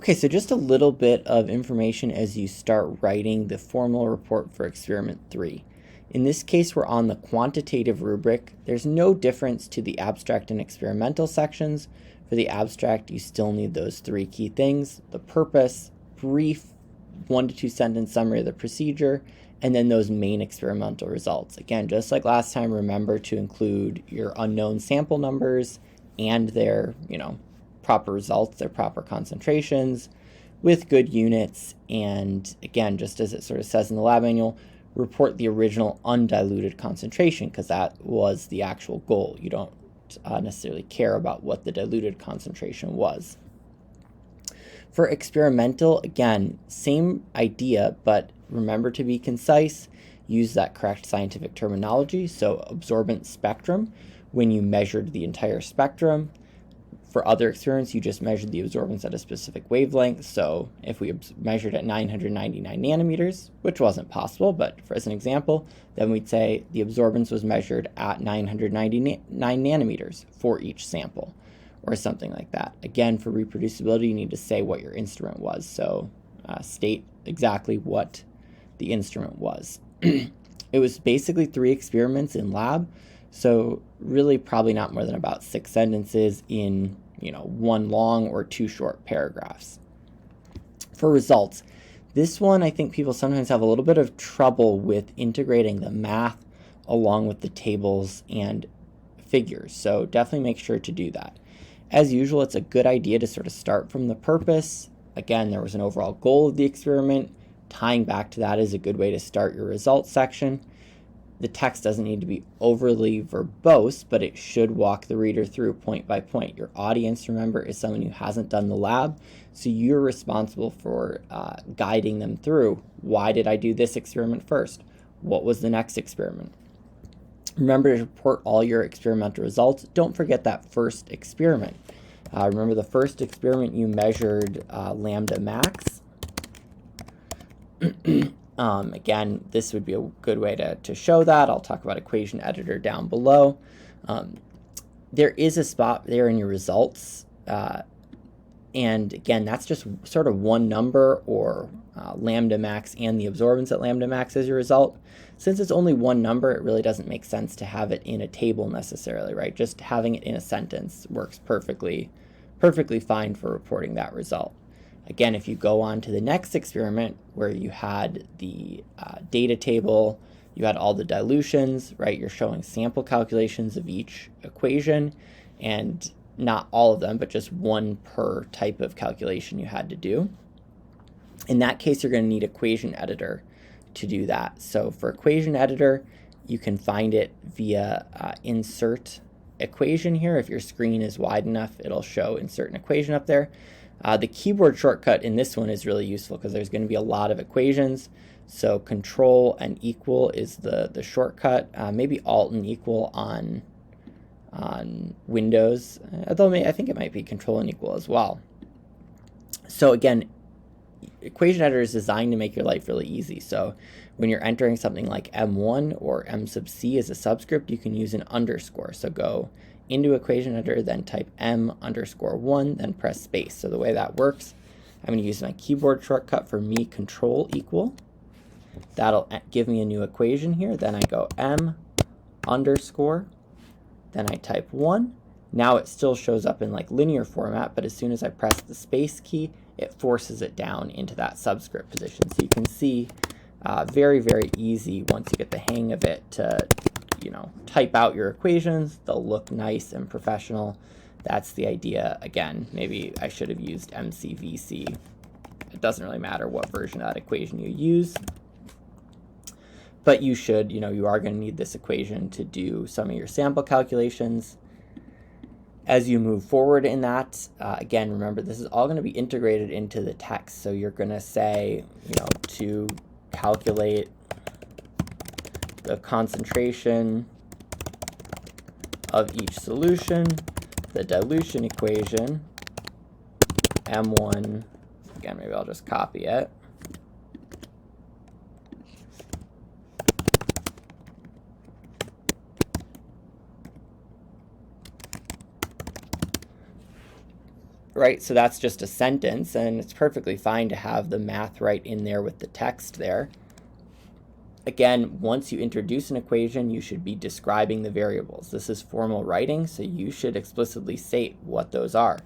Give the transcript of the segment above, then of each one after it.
Okay, so just a little bit of information as you start writing the formal report for experiment 3. In this case, we're on the quantitative rubric. There's no difference to the abstract and experimental sections. For the abstract, you still need those 3 key things: the purpose, brief 1 to 2 sentence summary of the procedure, and then those main experimental results. Again, just like last time, remember to include your unknown sample numbers and their, proper results, their proper concentrations with good units. And again, just as it sort of says in the lab manual, report the original undiluted concentration, because that was the actual goal. You don't necessarily care about what the diluted concentration was. For experimental, again, same idea, but remember to be concise. Use that correct scientific terminology. So absorbance spectrum, when you measured the entire spectrum. For other experiments, you just measured the absorbance at a specific wavelength. So if we measured at 999 nanometers, which wasn't possible, but as an example, then we'd say the absorbance was measured at 999 nanometers for each sample, or something like that. Again, for reproducibility, you need to say what your instrument was. So state exactly what the instrument was. It was basically 3 experiments in lab, so really probably not more than about 6 sentences in 1 long or 2 short paragraphs. For results, this one I think people sometimes have a little bit of trouble with integrating the math along with the tables and figures, so definitely make sure to do that. As usual, it's a good idea to sort of start from the purpose. Again, there was an overall goal of the experiment. Tying back to that is a good way to start your results section. The text doesn't need to be overly verbose, but it should walk the reader through point by point. Your audience, remember, is someone who hasn't done the lab, so you're responsible for guiding them through. Why did I do this experiment first? What was the next experiment? Remember to report all your experimental results. Don't forget that first experiment. Remember the first experiment you measured lambda max. Again, this would be a good way to show that. I'll talk about equation editor down below. There is a spot there in your results. And again, that's just sort of one number, or lambda max and the absorbance at lambda max as your result. Since it's only one number, it really doesn't make sense to have it in a table necessarily, right? Just having it in a sentence works perfectly fine for reporting that result. Again, if you go on to the next experiment where you had the data table, you had all the dilutions, right? You're showing sample calculations of each equation, and not all of them, but just one per type of calculation you had to do. In that case, you're going to need equation editor to do that. So for equation editor, you can find it via insert equation here. If your screen is wide enough, it'll show insert an equation up there. The keyboard shortcut in this one is really useful because there's going to be a lot of equations. So Control and equal is the shortcut. Maybe Alt and equal on Windows, although I think it might be Control and equal as well. So again, equation editor is designed to make your life really easy. So when you're entering something like M1 or M sub C as a subscript, you can use an underscore. So go into equation editor, then type M_1, then press space. So the way that works, I'm going to use my keyboard shortcut for me, Control equal. That'll give me a new equation here. Then I go M_, then I type 1. Now it still shows up in like linear format, but as soon as I press the space key, it forces it down into that subscript position. So you can see very, very easy once you get the hang of it to type out your equations. They'll look nice and professional. That's the idea. Again, maybe I should have used MCVC. It doesn't really matter what version of that equation you use. But you should, you are going to need this equation to do some of your sample calculations. As you move forward in that, again, remember this is all going to be integrated into the text. So you're going to say, to calculate the concentration of each solution, the dilution equation, M1, again, maybe I'll just copy it. right? So that's just a sentence, and it's perfectly fine to have the math right in there with the text there. Again, once you introduce an equation, you should be describing the variables. This is formal writing, so you should explicitly state what those are.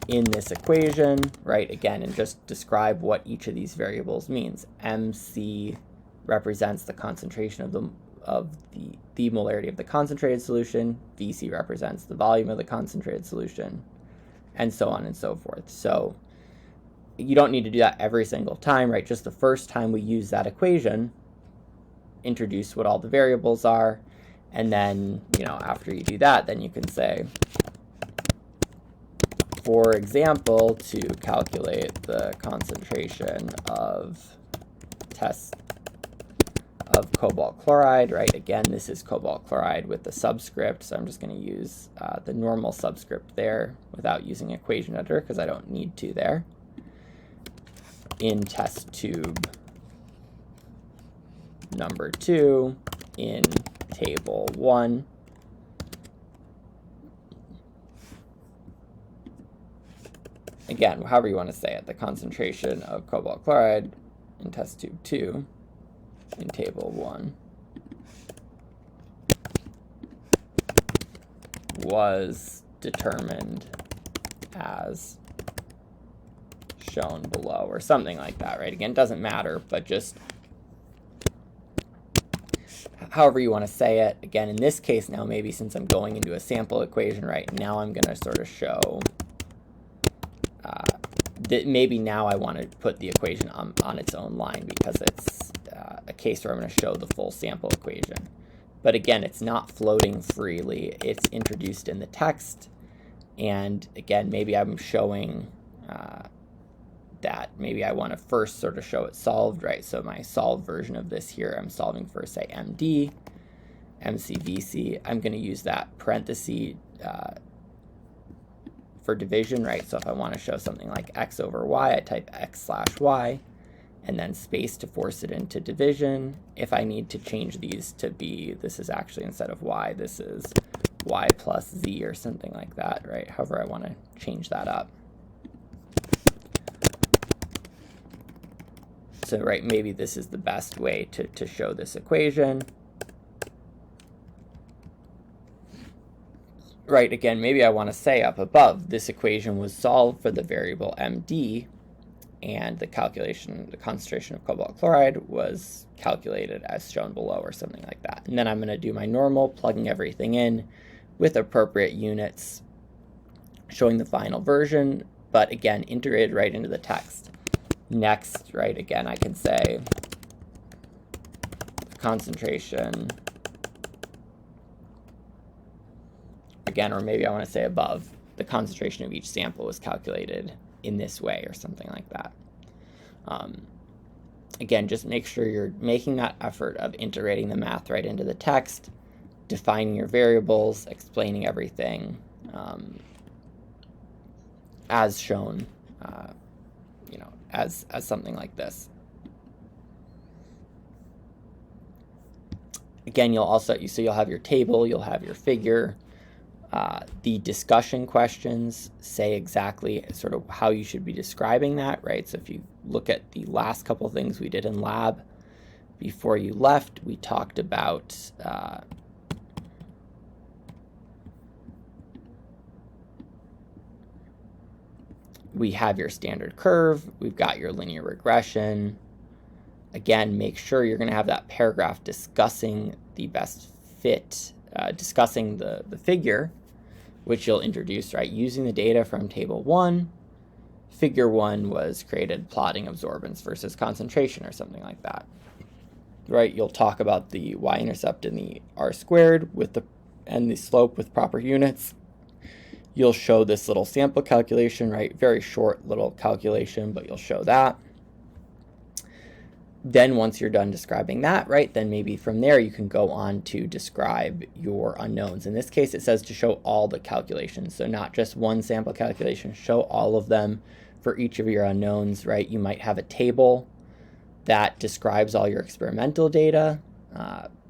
In this equation, right, again, and just describe what each of these variables means. MC represents the concentration of the molarity of the concentrated solution. VC represents the volume of the concentrated solution, and so on and so forth. So you don't need to do that every single time, right? Just the first time we use that equation, introduce what all the variables are, and then, after you do that, then you can say, for example, to calculate the concentration of cobalt chloride, right? Again, this is cobalt chloride with the subscript, so I'm just going to use the normal subscript there without using equation editor because I don't need to there. In test tube number 2 in table 1. Again, however you want to say it, the concentration of cobalt chloride in test tube 2 in table 1 was determined as shown below, or something like that, right? Again, it doesn't matter, but just however you want to say it. Again, in this case now, maybe since I'm going into a sample equation, right, now I'm going to sort of show that maybe now I want to put the equation on its own line because it's a case where I'm going to show the full sample equation. But again, it's not floating freely. It's introduced in the text. And again, maybe I'm showing that maybe I want to first sort of show it solved, right? So my solved version of this here, I'm solving for, say, MD, MCVC. I'm going to use that parenthesis for division, right? So if I want to show something like x over y, I type x/y, and then space to force it into division. If I need to change these to be, this is actually, instead of y, this is y plus z or something like that, right? However I want to change that up. So, right, maybe this is the best way to show this equation. Right, again, maybe I want to say up above, this equation was solved for the variable MD, and the concentration of cobalt chloride was calculated as shown below, or something like that. And then I'm going to do my normal, plugging everything in with appropriate units, showing the final version, but again, integrated right into the text. Next, right, again, I can say concentration, again, or maybe I want to say above, the concentration of each sample was calculated in this way, or something like that. Again, just make sure you're making that effort of integrating the math right into the text, defining your variables, explaining everything as shown, as something like this. Again, you'll have your table, you'll have your figure. The discussion questions say exactly sort of how you should be describing that, right? So if you look at the last couple of things we did in lab, before you left, we talked about we have your standard curve, we've got your linear regression. Again, make sure you're going to have that paragraph discussing the best fit, discussing the figure, which you'll introduce, right? Using the data from table 1, figure 1 was created plotting absorbance versus concentration, or something like that, right? You'll talk about the y-intercept and the r-squared and the slope with proper units. You'll show this little sample calculation, right? Very short little calculation, but you'll show that. Then once you're done describing that, right, then maybe from there you can go on to describe your unknowns. In this case, it says to show all the calculations. So not just one sample calculation, show all of them for each of your unknowns, right? You might have a table that describes all your experimental data,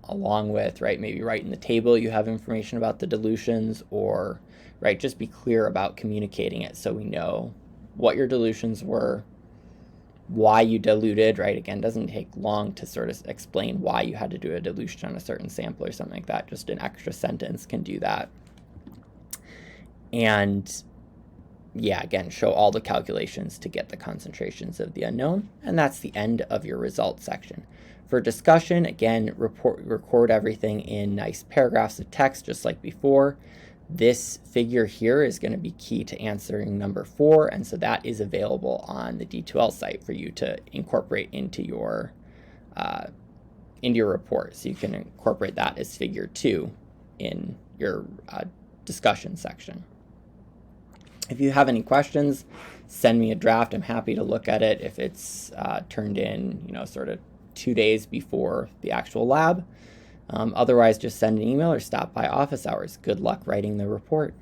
along with, right, maybe right in the table you have information about the dilutions, or right? Just be clear about communicating it so we know what your dilutions were, why you diluted, right? Again, it doesn't take long to sort of explain why you had to do a dilution on a certain sample or something like that. Just an extra sentence can do that. And yeah, again, show all the calculations to get the concentrations of the unknown. And that's the end of your results section. For discussion, again, record everything in nice paragraphs of text, just like before. This figure here is going to be key to answering number 4, and so that is available on the D2L site for you to incorporate into your report. So you can incorporate that as figure 2 in your discussion section. If you have any questions, send me a draft. I'm happy to look at it if it's turned in, sort of 2 days before the actual lab. Otherwise, just send an email or stop by office hours. Good luck writing the report.